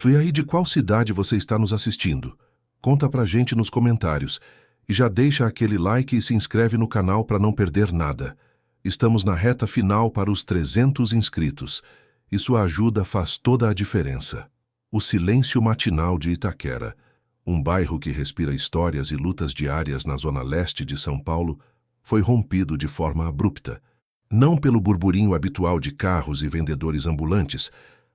E aí, de qual cidade você está nos assistindo? Conta pra gente nos comentários. E já deixa aquele like e se inscreve no canal para não perder nada. Estamos na reta final para os 300 inscritos. E sua ajuda faz toda a diferença. O silêncio matinal de Itaquera, um bairro que respira histórias e lutas diárias na zona leste de São Paulo, foi rompido de forma abrupta. Não pelo burburinho habitual de carros e vendedores ambulantes,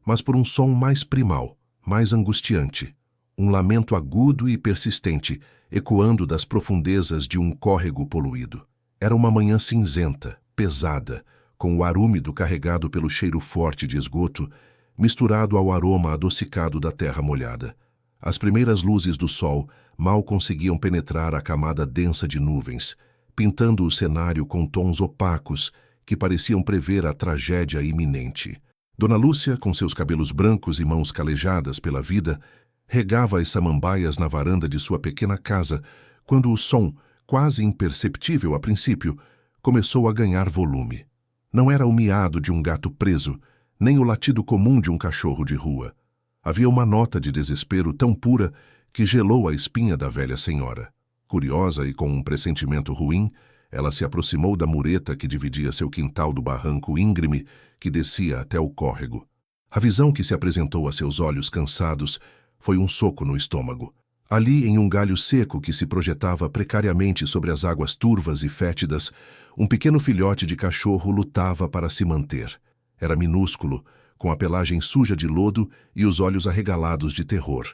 mas por um som mais primal, mais angustiante. Um lamento agudo e persistente, ecoando das profundezas de um córrego poluído. Era uma manhã cinzenta, pesada, com o ar úmido carregado pelo cheiro forte de esgoto, misturado ao aroma adocicado da terra molhada. As primeiras luzes do sol mal conseguiam penetrar a camada densa de nuvens, pintando o cenário com tons opacos que pareciam prever a tragédia iminente. Dona Lúcia, com seus cabelos brancos e mãos calejadas pela vida, regava as samambaias na varanda de sua pequena casa, quando o som, quase imperceptível a princípio, começou a ganhar volume. Não era o miado de um gato preso, nem o latido comum de um cachorro de rua. Havia uma nota de desespero tão pura que gelou a espinha da velha senhora. Curiosa e com um pressentimento ruim, ela se aproximou da mureta que dividia seu quintal do barranco íngreme que descia até o córrego. A visão que se apresentou a seus olhos cansados foi um soco no estômago. Ali, em um galho seco que se projetava precariamente sobre as águas turvas e fétidas, um pequeno filhote de cachorro lutava para se manter. Era minúsculo, com a pelagem suja de lodo e os olhos arregalados de terror.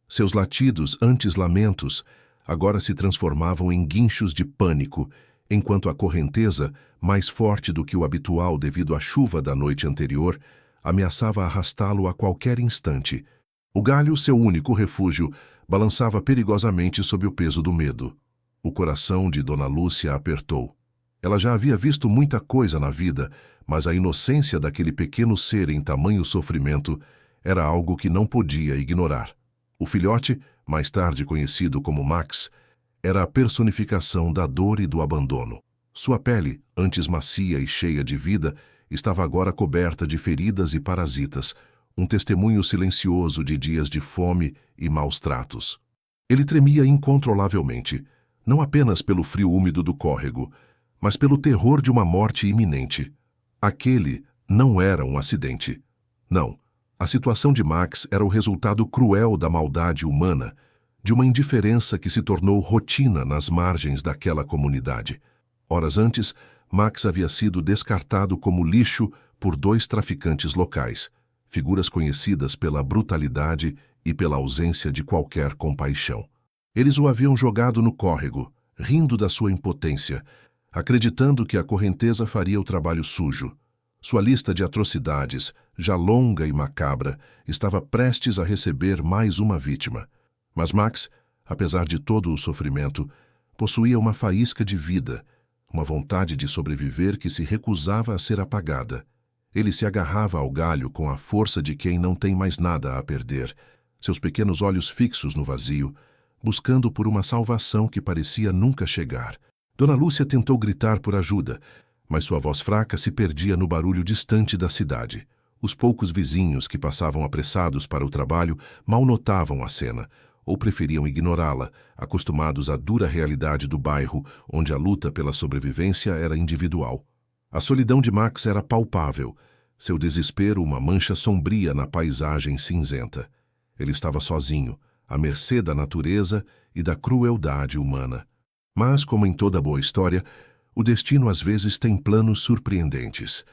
Seus latidos, antes lamentos, agora se transformavam em guinchos de pânico, enquanto a correnteza, mais forte do que o habitual devido à chuva da noite anterior, ameaçava arrastá-lo a qualquer instante. O galho, seu único refúgio, balançava perigosamente sob o peso do medo. O coração de Dona Lúcia apertou. Ela já havia visto muita coisa na vida, mas a inocência daquele pequeno ser em tamanho sofrimento era algo que não podia ignorar. O filhote, mais tarde conhecido como Max, era a personificação da dor e do abandono. Sua pele, antes macia e cheia de vida, estava agora coberta de feridas e parasitas, um testemunho silencioso de dias de fome e maus tratos. Ele tremia incontrolavelmente, não apenas pelo frio úmido do córrego, mas pelo terror de uma morte iminente. Aquele não era um acidente. Não, a situação de Max era o resultado cruel da maldade humana, de uma indiferença que se tornou rotina nas margens daquela comunidade. Horas antes, Max havia sido descartado como lixo por 2 traficantes locais, figuras conhecidas pela brutalidade e pela ausência de qualquer compaixão. Eles o haviam jogado no córrego, rindo da sua impotência, acreditando que a correnteza faria o trabalho sujo. Sua lista de atrocidades, já longa e macabra, estava prestes a receber mais uma vítima. Mas Max, apesar de todo o sofrimento, possuía uma faísca de vida, uma vontade de sobreviver que se recusava a ser apagada. Ele se agarrava ao galho com a força de quem não tem mais nada a perder, seus pequenos olhos fixos no vazio, buscando por uma salvação que parecia nunca chegar. Dona Lúcia tentou gritar por ajuda, mas sua voz fraca se perdia no barulho distante da cidade. Os poucos vizinhos que passavam apressados para o trabalho mal notavam a cena, ou preferiam ignorá-la, acostumados à dura realidade do bairro, onde a luta pela sobrevivência era individual. A solidão de Max era palpável, seu desespero uma mancha sombria na paisagem cinzenta. Ele estava sozinho, à mercê da natureza e da crueldade humana. Mas, como em toda boa história, o destino às vezes tem planos surpreendentes,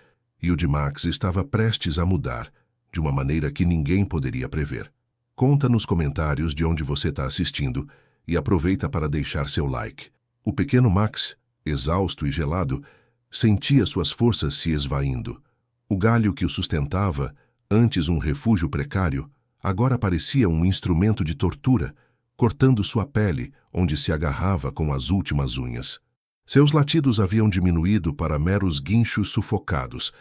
e o de Max estava prestes a mudar, de uma maneira que ninguém poderia prever. Conta nos comentários de onde você está assistindo e aproveita para deixar seu like. O pequeno Max, exausto e gelado, sentia suas forças se esvaindo. O galho que o sustentava, antes um refúgio precário, agora parecia um instrumento de tortura, cortando sua pele, onde se agarrava com as últimas unhas. Seus latidos haviam diminuído para meros guinchos sufocados,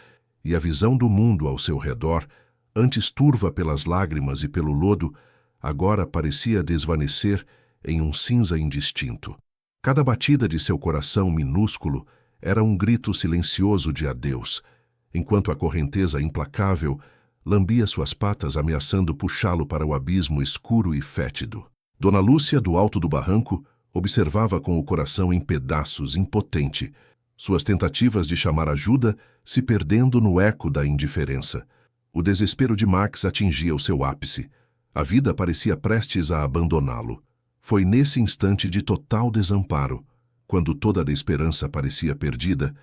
e a visão do mundo ao seu redor, antes turva pelas lágrimas e pelo lodo, agora parecia desvanecer em um cinza indistinto. Cada batida de seu coração minúsculo era um grito silencioso de adeus, enquanto a correnteza implacável lambia suas patas ameaçando puxá-lo para o abismo escuro e fétido. Dona Lúcia, do alto do barranco, observava com o coração em pedaços, impotente, suas tentativas de chamar ajuda se perdendo no eco da indiferença. O desespero de Max atingia o seu ápice. A vida parecia prestes a abandoná-lo. Foi nesse instante de total desamparo, quando toda a esperança parecia perdida,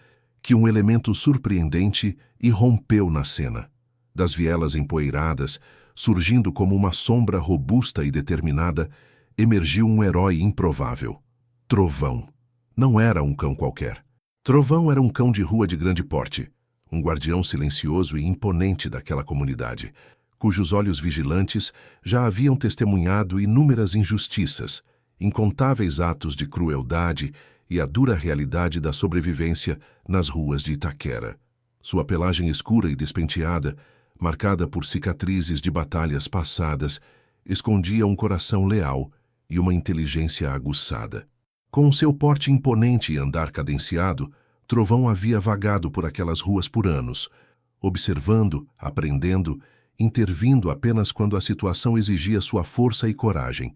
que um elemento surpreendente irrompeu na cena. Das vielas empoeiradas, surgindo como uma sombra robusta e determinada, emergiu um herói improvável. Trovão. Não era um cão qualquer. Trovão era um cão de rua de grande porte, um guardião silencioso e imponente daquela comunidade, cujos olhos vigilantes já haviam testemunhado inúmeras injustiças, incontáveis atos de crueldade e a dura realidade da sobrevivência nas ruas de Itaquera. Sua pelagem escura e despenteada, marcada por cicatrizes de batalhas passadas, escondia um coração leal e uma inteligência aguçada. Com seu porte imponente e andar cadenciado, Trovão havia vagado por aquelas ruas por anos, observando, aprendendo, intervindo apenas quando a situação exigia sua força e coragem.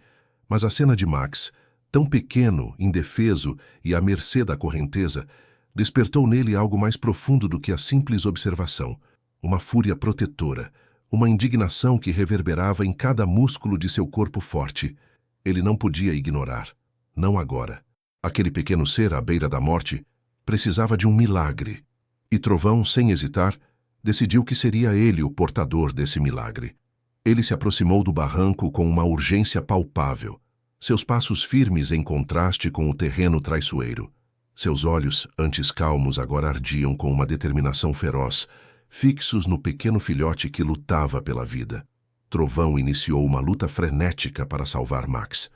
Mas a cena de Max, tão pequeno, indefeso e à mercê da correnteza, despertou nele algo mais profundo do que a simples observação, uma fúria protetora, uma indignação que reverberava em cada músculo de seu corpo forte. Ele não podia ignorar. Não agora. Aquele pequeno ser à beira da morte precisava de um milagre. E Trovão, sem hesitar, decidiu que seria ele o portador desse milagre. Ele se aproximou do barranco com uma urgência palpável, seus passos firmes em contraste com o terreno traiçoeiro. Seus olhos, antes calmos, agora ardiam com uma determinação feroz, fixos no pequeno filhote que lutava pela vida. Trovão iniciou uma luta frenética para salvar Max.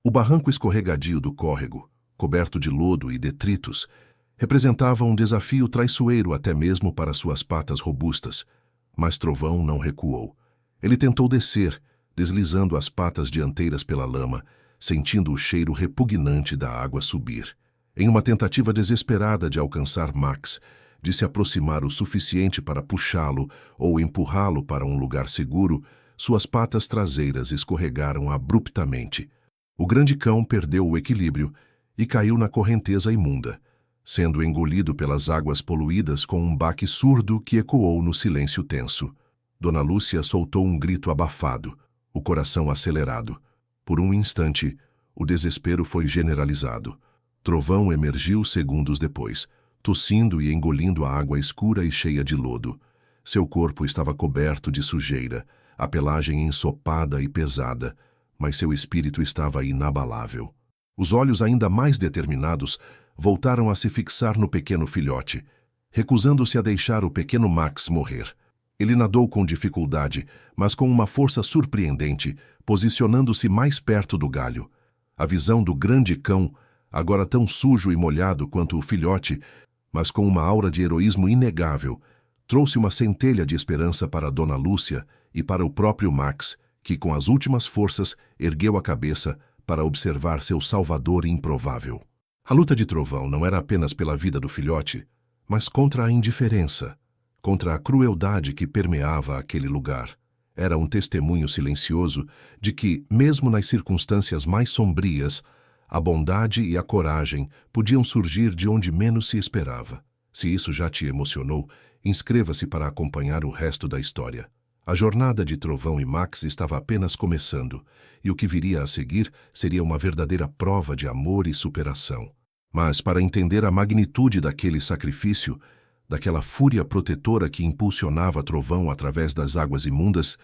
O barranco escorregadio do córrego, coberto de lodo e detritos, representava um desafio traiçoeiro até mesmo para suas patas robustas. Mas Trovão não recuou. Ele tentou descer, deslizando as patas dianteiras pela lama, sentindo o cheiro repugnante da água subir. Em uma tentativa desesperada de alcançar Max, de se aproximar o suficiente para puxá-lo ou empurrá-lo para um lugar seguro, suas patas traseiras escorregaram abruptamente. O grande cão perdeu o equilíbrio e caiu na correnteza imunda, sendo engolido pelas águas poluídas com um baque surdo que ecoou no silêncio tenso. Dona Lúcia soltou um grito abafado, o coração acelerado. Por um instante, o desespero foi generalizado. Trovão emergiu segundos depois, tossindo e engolindo a água escura e cheia de lodo. Seu corpo estava coberto de sujeira, a pelagem ensopada e pesada, mas seu espírito estava inabalável. Os olhos ainda mais determinados voltaram a se fixar no pequeno filhote, recusando-se a deixar o pequeno Max morrer. Ele nadou com dificuldade, mas com uma força surpreendente, posicionando-se mais perto do galho. A visão do grande cão, agora tão sujo e molhado quanto o filhote, mas com uma aura de heroísmo inegável, trouxe uma centelha de esperança para Dona Lúcia e para o próprio Max, que com as últimas forças ergueu a cabeça para observar seu salvador improvável. A luta de Trovão não era apenas pela vida do filhote, mas contra a indiferença, contra a crueldade que permeava aquele lugar. Era um testemunho silencioso de que, mesmo nas circunstâncias mais sombrias, a bondade e a coragem podiam surgir de onde menos se esperava. Se isso já te emocionou, inscreva-se para acompanhar o resto da história. A jornada de Trovão e Max estava apenas começando, e o que viria a seguir seria uma verdadeira prova de amor e superação. Mas para entender a magnitude daquele sacrifício, daquela fúria protetora que impulsionava Trovão através das águas imundas,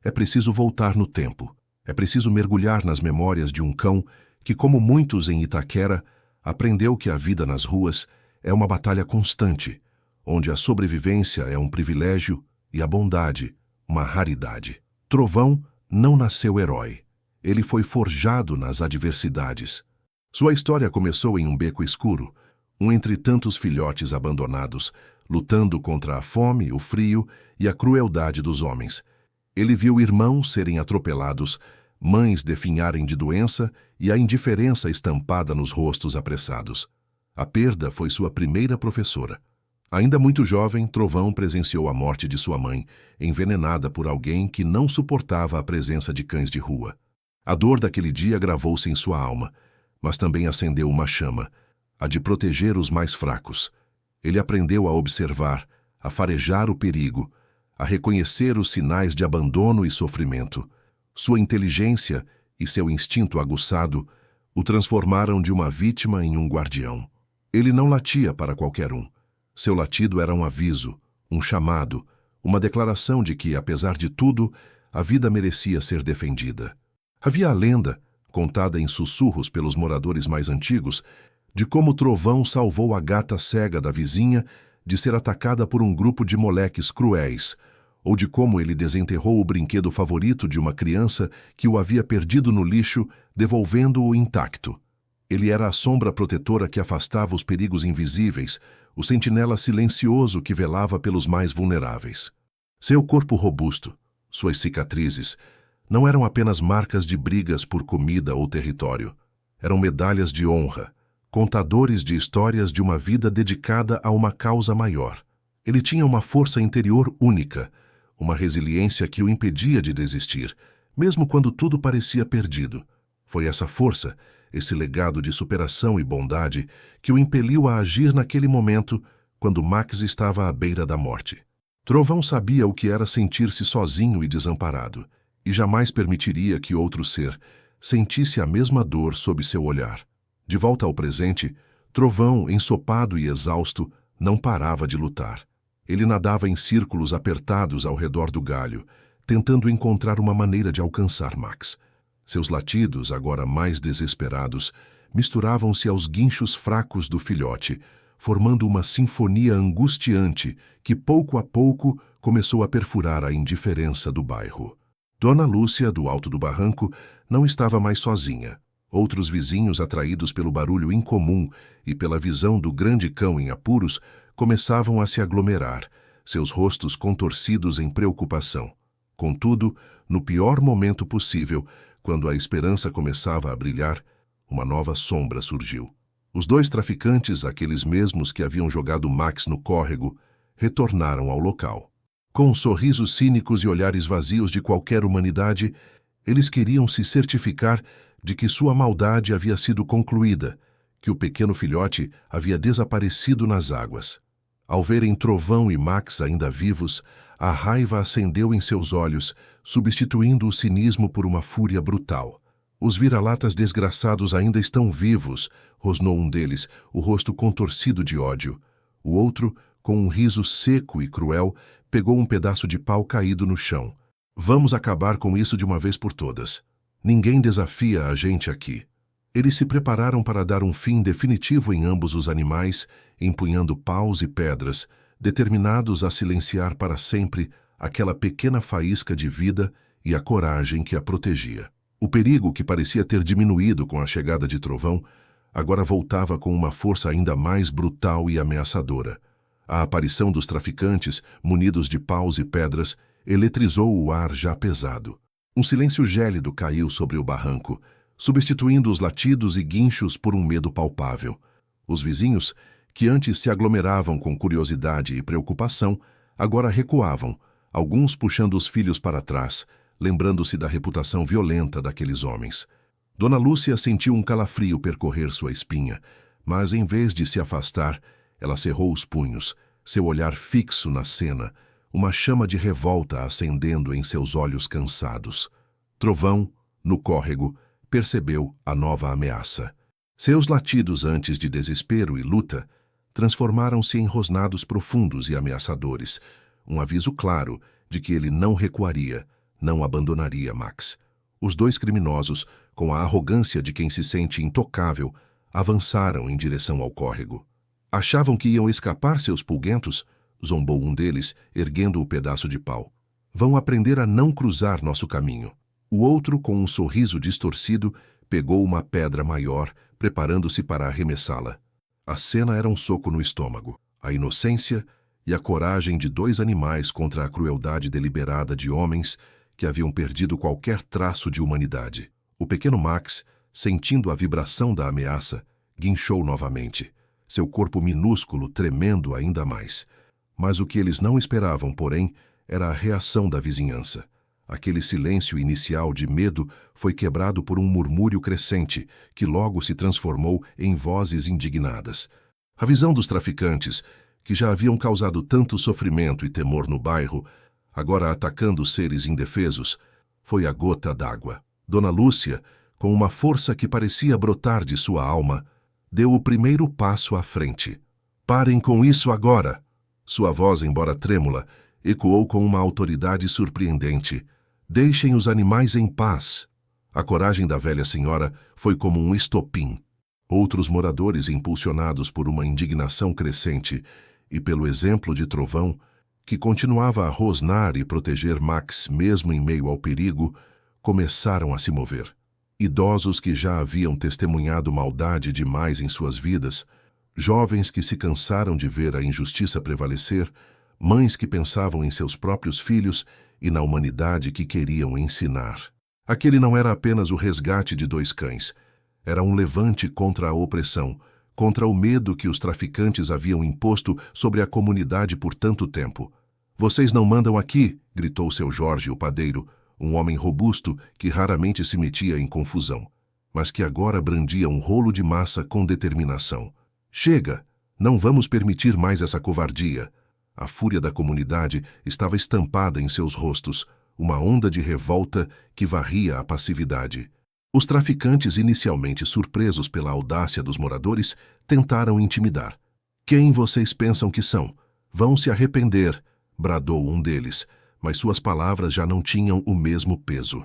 é preciso voltar no tempo. É preciso mergulhar nas memórias de um cão que, como muitos em Itaquera, aprendeu que a vida nas ruas é uma batalha constante, onde a sobrevivência é um privilégio e a bondade uma raridade. Trovão não nasceu herói. Ele foi forjado nas adversidades. Sua história começou em um beco escuro, um entre tantos filhotes abandonados, lutando contra a fome, o frio e a crueldade dos homens. Ele viu irmãos serem atropelados, mães definharem de doença e a indiferença estampada nos rostos apressados. A perda foi sua primeira professora. Ainda muito jovem, Trovão presenciou a morte de sua mãe, envenenada por alguém que não suportava a presença de cães de rua. A dor daquele dia gravou-se em sua alma, mas também acendeu uma chama, a de proteger os mais fracos. Ele aprendeu a observar, a farejar o perigo, a reconhecer os sinais de abandono e sofrimento. Sua inteligência e seu instinto aguçado o transformaram de uma vítima em um guardião. Ele não latia para qualquer um. Seu latido era um aviso, um chamado, uma declaração de que, apesar de tudo, a vida merecia ser defendida. Havia a lenda, contada em sussurros pelos moradores mais antigos, de como Trovão salvou a gata cega da vizinha de ser atacada por um grupo de moleques cruéis, ou de como ele desenterrou o brinquedo favorito de uma criança que o havia perdido no lixo, devolvendo-o intacto. Ele era a sombra protetora que afastava os perigos invisíveis, o sentinela silencioso que velava pelos mais vulneráveis. Seu corpo robusto, suas cicatrizes, não eram apenas marcas de brigas por comida ou território. Eram medalhas de honra, contadores de histórias de uma vida dedicada a uma causa maior. Ele tinha uma força interior única, uma resiliência que o impedia de desistir, mesmo quando tudo parecia perdido. Foi essa força, esse legado de superação e bondade, que o impeliu a agir naquele momento, quando Max estava à beira da morte. Trovão sabia o que era sentir-se sozinho e desamparado, e jamais permitiria que outro ser sentisse a mesma dor sob seu olhar. De volta ao presente, Trovão, ensopado e exausto, não parava de lutar. Ele nadava em círculos apertados ao redor do galho, tentando encontrar uma maneira de alcançar Max. Seus latidos, agora mais desesperados, misturavam-se aos guinchos fracos do filhote, formando uma sinfonia angustiante que, pouco a pouco, começou a perfurar a indiferença do bairro. Dona Lúcia, do alto do barranco, não estava mais sozinha. Outros vizinhos, atraídos pelo barulho incomum e pela visão do grande cão em apuros, começavam a se aglomerar, seus rostos contorcidos em preocupação. Contudo, no pior momento possível, quando a esperança começava a brilhar, uma nova sombra surgiu. Os dois traficantes, aqueles mesmos que haviam jogado Max no córrego, retornaram ao local. Com sorrisos cínicos e olhares vazios de qualquer humanidade, eles queriam se certificar de que sua maldade havia sido concluída, que o pequeno filhote havia desaparecido nas águas. Ao verem Trovão e Max ainda vivos, a raiva acendeu em seus olhos, substituindo o cinismo por uma fúria brutal. Os vira-latas desgraçados ainda estão vivos, rosnou um deles, o rosto contorcido de ódio. O outro, com um riso seco e cruel, pegou um pedaço de pau caído no chão. Vamos acabar com isso de uma vez por todas. Ninguém desafia a gente aqui. Eles se prepararam para dar um fim definitivo em ambos os animais, empunhando paus e pedras, determinados a silenciar para sempre aquela pequena faísca de vida e a coragem que a protegia. O perigo, que parecia ter diminuído com a chegada de Trovão, agora voltava com uma força ainda mais brutal e ameaçadora. A aparição dos traficantes, munidos de paus e pedras, eletrizou o ar já pesado. Um silêncio gélido caiu sobre o barranco, substituindo os latidos e guinchos por um medo palpável. Os vizinhos, que antes se aglomeravam com curiosidade e preocupação, agora recuavam, alguns puxando os filhos para trás, lembrando-se da reputação violenta daqueles homens. Dona Lúcia sentiu um calafrio percorrer sua espinha, mas em vez de se afastar, ela cerrou os punhos, seu olhar fixo na cena, uma chama de revolta acendendo em seus olhos cansados. Trovão, no córrego, percebeu a nova ameaça. Seus latidos antes de desespero e luta transformaram-se em rosnados profundos e ameaçadores, um aviso claro de que ele não recuaria, não abandonaria Max. Os dois criminosos, com a arrogância de quem se sente intocável, avançaram em direção ao córrego. Achavam que iam escapar seus pulguentos? Zombou um deles, erguendo o pedaço de pau. Vão aprender a não cruzar nosso caminho. O outro, com um sorriso distorcido, pegou uma pedra maior, preparando-se para arremessá-la. A cena era um soco no estômago. A inocência e a coragem de dois animais contra a crueldade deliberada de homens que haviam perdido qualquer traço de humanidade. O pequeno Max, sentindo a vibração da ameaça, guinchou novamente. seu corpo minúsculo tremendo ainda mais. Mas o que eles não esperavam, porém, era a reação da vizinhança. Aquele silêncio inicial de medo foi quebrado por um murmúrio crescente, que logo se transformou em vozes indignadas. A visão dos traficantes, que já haviam causado tanto sofrimento e temor no bairro, agora atacando seres indefesos, foi a gota d'água. Dona Lúcia, com uma força que parecia brotar de sua alma, deu o primeiro passo à frente. "Parem com isso agora!" Sua voz, embora trêmula, ecoou com uma autoridade surpreendente. "Deixem os animais em paz." A coragem da velha senhora foi como um estopim. Outros moradores, impulsionados por uma indignação crescente e pelo exemplo de Trovão, que continuava a rosnar e proteger Max mesmo em meio ao perigo, começaram a se mover. Idosos que já haviam testemunhado maldade demais em suas vidas, jovens que se cansaram de ver a injustiça prevalecer, mães que pensavam em seus próprios filhos e na humanidade que queriam ensinar. Aquele não era apenas o resgate de 2 cães. Era um levante contra a opressão, contra o medo que os traficantes haviam imposto sobre a comunidade por tanto tempo. "Vocês não mandam aqui", gritou seu Jorge, o padeiro, um homem robusto que raramente se metia em confusão, mas que agora brandia um rolo de massa com determinação. "Chega! Não vamos permitir mais essa covardia." A fúria da comunidade estava estampada em seus rostos, uma onda de revolta que varria a passividade. Os traficantes, inicialmente surpresos pela audácia dos moradores, tentaram intimidar. "Quem vocês pensam que são? Vão se arrepender", bradou um deles, mas suas palavras já não tinham o mesmo peso.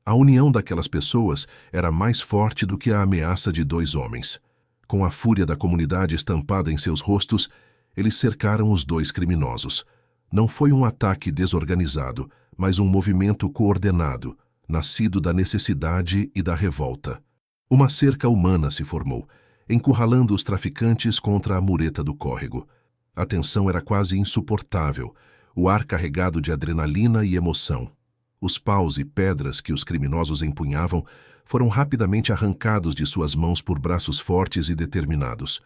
A união daquelas pessoas era mais forte do que a ameaça de 2 homens. Com a fúria da comunidade estampada em seus rostos, eles cercaram os 2 criminosos. Não foi um ataque desorganizado, mas um movimento coordenado, nascido da necessidade e da revolta. Uma cerca humana se formou, encurralando os traficantes contra a mureta do córrego. A tensão era quase insuportável, o ar carregado de adrenalina e emoção. Os paus e pedras que os criminosos empunhavam foram rapidamente arrancados de suas mãos por braços fortes e determinados.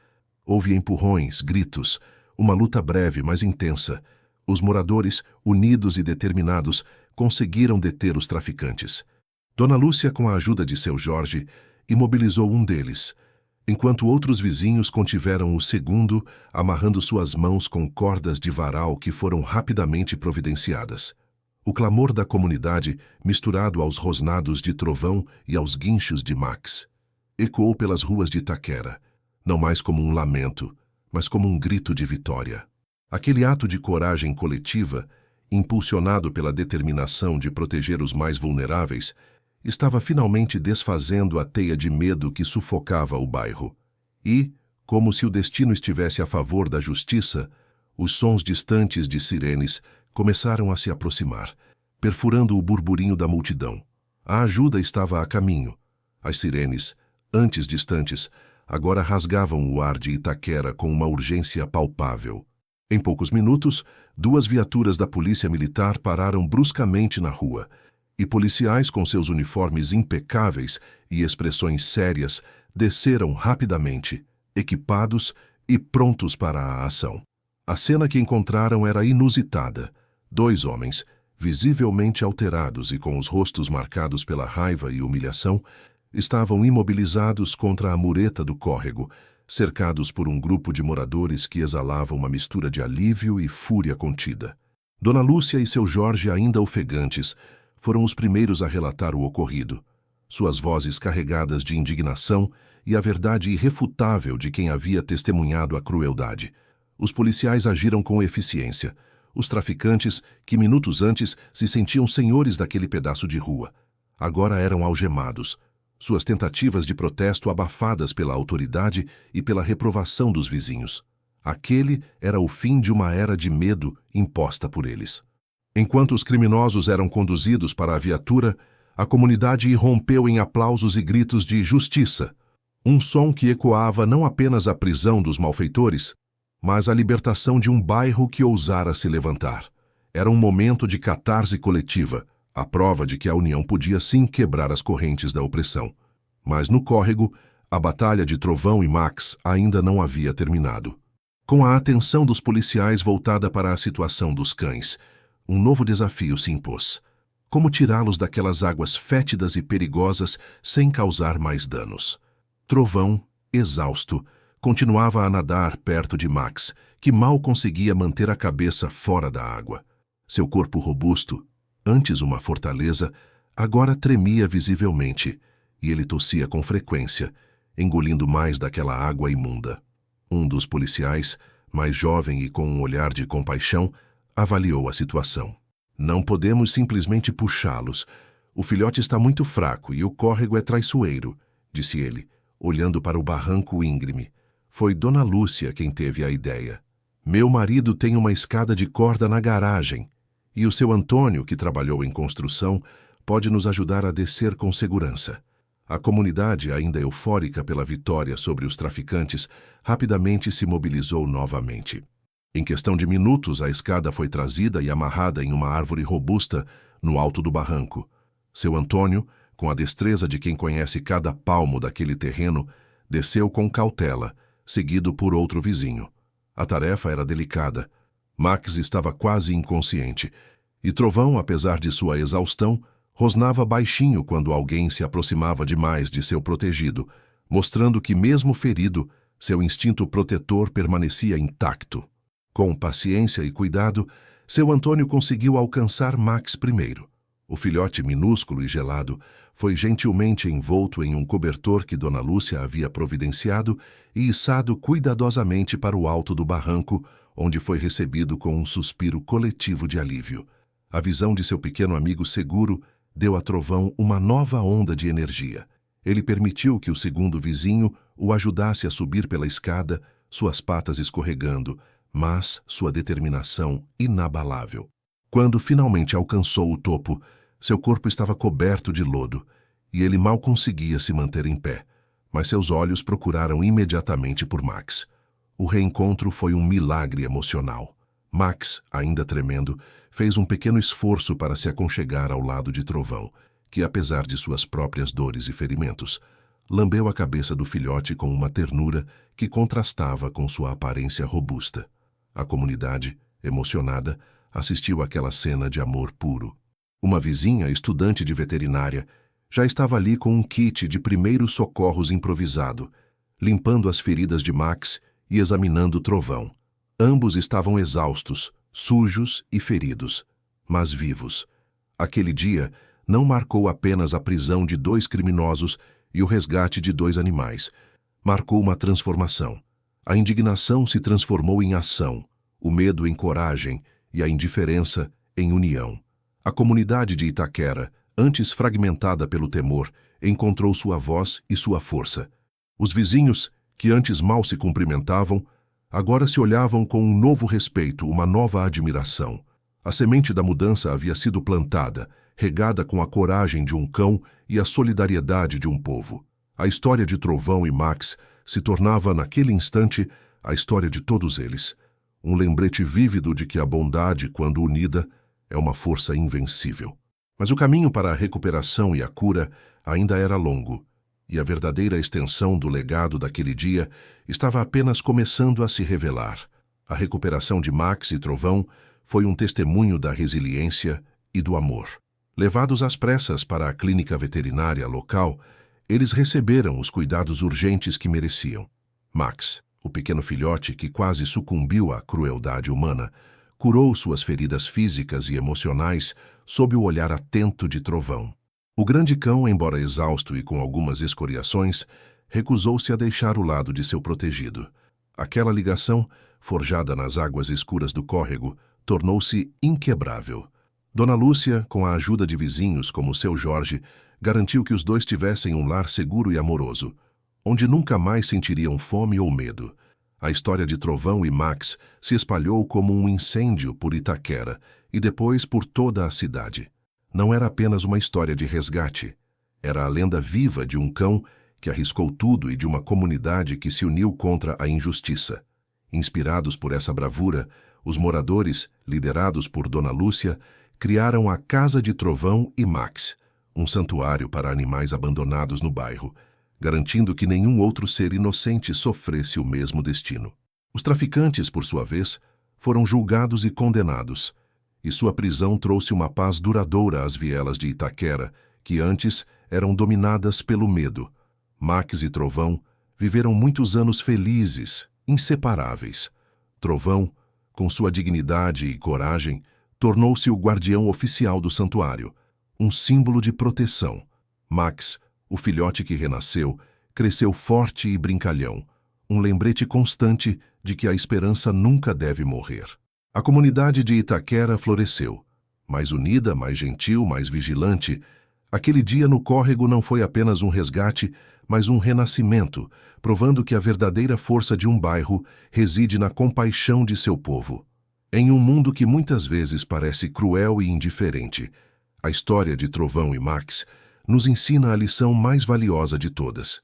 Houve empurrões, gritos, uma luta breve, mas intensa. Os moradores, unidos e determinados, conseguiram deter os traficantes. Dona Lúcia, com a ajuda de seu Jorge, imobilizou um deles, enquanto outros vizinhos contiveram o segundo, amarrando suas mãos com cordas de varal que foram rapidamente providenciadas. O clamor da comunidade, misturado aos rosnados de Trovão e aos guinchos de Max, ecoou pelas ruas de Itaquera, não mais como um lamento, mas como um grito de vitória. Aquele ato de coragem coletiva, impulsionado pela determinação de proteger os mais vulneráveis, estava finalmente desfazendo a teia de medo que sufocava o bairro. E, como se o destino estivesse a favor da justiça, os sons distantes de sirenes começaram a se aproximar, perfurando o burburinho da multidão. A ajuda estava a caminho. As sirenes, antes distantes, agora rasgavam o ar de Itaquera com uma urgência palpável. Em poucos minutos, 2 viaturas da polícia militar pararam bruscamente na rua, e policiais com seus uniformes impecáveis e expressões sérias desceram rapidamente, equipados e prontos para a ação. A cena que encontraram era inusitada. 2 homens, visivelmente alterados e com os rostos marcados pela raiva e humilhação, estavam imobilizados contra a mureta do córrego, cercados por um grupo de moradores que exalavam uma mistura de alívio e fúria contida. Dona Lúcia e seu Jorge, ainda ofegantes, foram os primeiros a relatar o ocorrido, suas vozes carregadas de indignação e a verdade irrefutável de quem havia testemunhado a crueldade. Os policiais agiram com eficiência. Os traficantes, que minutos antes se sentiam senhores daquele pedaço de rua, agora eram algemados, suas tentativas de protesto abafadas pela autoridade e pela reprovação dos vizinhos. Aquele era o fim de uma era de medo imposta por eles. Enquanto os criminosos eram conduzidos para a viatura, a comunidade irrompeu em aplausos e gritos de justiça, um som que ecoava não apenas a prisão dos malfeitores, mas a libertação de um bairro que ousara se levantar. Era um momento de catarse coletiva, a prova de que a união podia sim quebrar as correntes da opressão. Mas no córrego, A batalha de Trovão e Max ainda não havia terminado. Com a atenção dos policiais voltada para a situação dos cães, um novo desafio se impôs. Como tirá-los daquelas águas fétidas e perigosas sem causar mais danos? Trovão, exausto, continuava a nadar perto de Max, que mal conseguia manter a cabeça fora da água. Seu corpo robusto, antes uma fortaleza, agora tremia visivelmente, e ele tossia com frequência, engolindo mais daquela água imunda. Um dos policiais, mais jovem e com um olhar de compaixão, avaliou a situação. Não podemos simplesmente puxá-los. O filhote está muito fraco e o córrego é traiçoeiro, disse ele, olhando para o barranco íngreme. Foi Dona Lúcia quem teve a ideia. Meu marido tem uma escada de corda na garagem, e o seu Antônio, que trabalhou em construção, pode nos ajudar a descer com segurança. A comunidade, ainda eufórica pela vitória sobre os traficantes, rapidamente se mobilizou novamente. Em questão de minutos, a escada foi trazida e amarrada em uma árvore robusta no alto do barranco. Seu Antônio, com a destreza de quem conhece cada palmo daquele terreno, desceu com cautela, seguido por outro vizinho. A tarefa era delicada. Max estava quase inconsciente, e Trovão, apesar de sua exaustão, rosnava baixinho quando alguém se aproximava demais de seu protegido, mostrando que, mesmo ferido, seu instinto protetor permanecia intacto. Com paciência e cuidado, seu Antônio conseguiu alcançar Max primeiro. O filhote minúsculo e gelado foi gentilmente envolto em um cobertor que Dona Lúcia havia providenciado e içado cuidadosamente para o alto do barranco, onde foi recebido com um suspiro coletivo de alívio. A visão de seu pequeno amigo seguro deu a Trovão uma nova onda de energia. Ele permitiu que o segundo vizinho o ajudasse a subir pela escada, suas patas escorregando, mas sua determinação inabalável. Quando finalmente alcançou o topo, seu corpo estava coberto de lodo, e ele mal conseguia se manter em pé, mas seus olhos procuraram imediatamente por Max. O reencontro foi um milagre emocional. Max, ainda tremendo, fez um pequeno esforço para se aconchegar ao lado de Trovão, que, apesar de suas próprias dores e ferimentos, lambeu a cabeça do filhote com uma ternura que contrastava com sua aparência robusta. A comunidade, emocionada, assistiu àquela cena de amor puro. Uma vizinha, estudante de veterinária, já estava ali com um kit de primeiros socorros improvisado, limpando as feridas de Max e examinando Trovão. Ambos estavam exaustos, sujos e feridos, mas vivos. Aquele dia não marcou apenas a prisão de 2 criminosos e o resgate de 2 animais. Marcou uma transformação. A indignação se transformou em ação, o medo em coragem e a indiferença em união. A comunidade de Itaquera, antes fragmentada pelo temor, encontrou sua voz e sua força. Os vizinhos, que antes mal se cumprimentavam, agora se olhavam com um novo respeito, uma nova admiração. A semente da mudança havia sido plantada, regada com a coragem de um cão e a solidariedade de um povo. A história de Trovão e Max se tornava, naquele instante, a história de todos eles. Um lembrete vívido de que a bondade, quando unida, é uma força invencível. Mas o caminho para a recuperação e a cura ainda era longo, e a verdadeira extensão do legado daquele dia estava apenas começando a se revelar. A recuperação de Max e Trovão foi um testemunho da resiliência e do amor. Levados às pressas para a clínica veterinária local, eles receberam os cuidados urgentes que mereciam. Max, o pequeno filhote que quase sucumbiu à crueldade humana, curou suas feridas físicas e emocionais sob o olhar atento de Trovão. O grande cão, embora exausto e com algumas escoriações, recusou-se a deixar o lado de seu protegido. Aquela ligação, forjada nas águas escuras do córrego, tornou-se inquebrável. Dona Lúcia, com a ajuda de vizinhos como seu Jorge, garantiu que os dois tivessem um lar seguro e amoroso, onde nunca mais sentiriam fome ou medo. A história de Trovão e Max se espalhou como um incêndio por Itaquera e depois por toda a cidade. Não era apenas uma história de resgate. Era a lenda viva de um cão que arriscou tudo e de uma comunidade que se uniu contra a injustiça. Inspirados por essa bravura, os moradores, liderados por Dona Lúcia, criaram a Casa de Trovão e Max, um santuário para animais abandonados no bairro, garantindo que nenhum outro ser inocente sofresse o mesmo destino. Os traficantes, por sua vez, foram julgados e condenados, e sua prisão trouxe uma paz duradoura às vielas de Itaquera, que antes eram dominadas pelo medo. Max e Trovão viveram muitos anos felizes, inseparáveis. Trovão, com sua dignidade e coragem, tornou-se o guardião oficial do santuário, um símbolo de proteção. Max, o filhote que renasceu, cresceu forte e brincalhão, um lembrete constante de que a esperança nunca deve morrer. A comunidade de Itaquera floresceu. Mais unida, mais gentil, mais vigilante, aquele dia no córrego não foi apenas um resgate, mas um renascimento, provando que a verdadeira força de um bairro reside na compaixão de seu povo. Em um mundo que muitas vezes parece cruel e indiferente, a história de Trovão e Max nos ensina a lição mais valiosa de todas.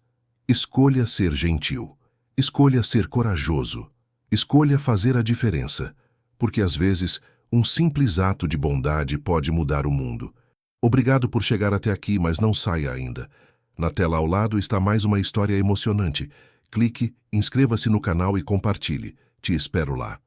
Escolha ser gentil. Escolha ser corajoso. Escolha fazer a diferença, porque às vezes um simples ato de bondade pode mudar o mundo. Obrigado por chegar até aqui, mas não saia ainda. Na tela ao lado está mais uma história emocionante. Clique, inscreva-se no canal e compartilhe. Te espero lá.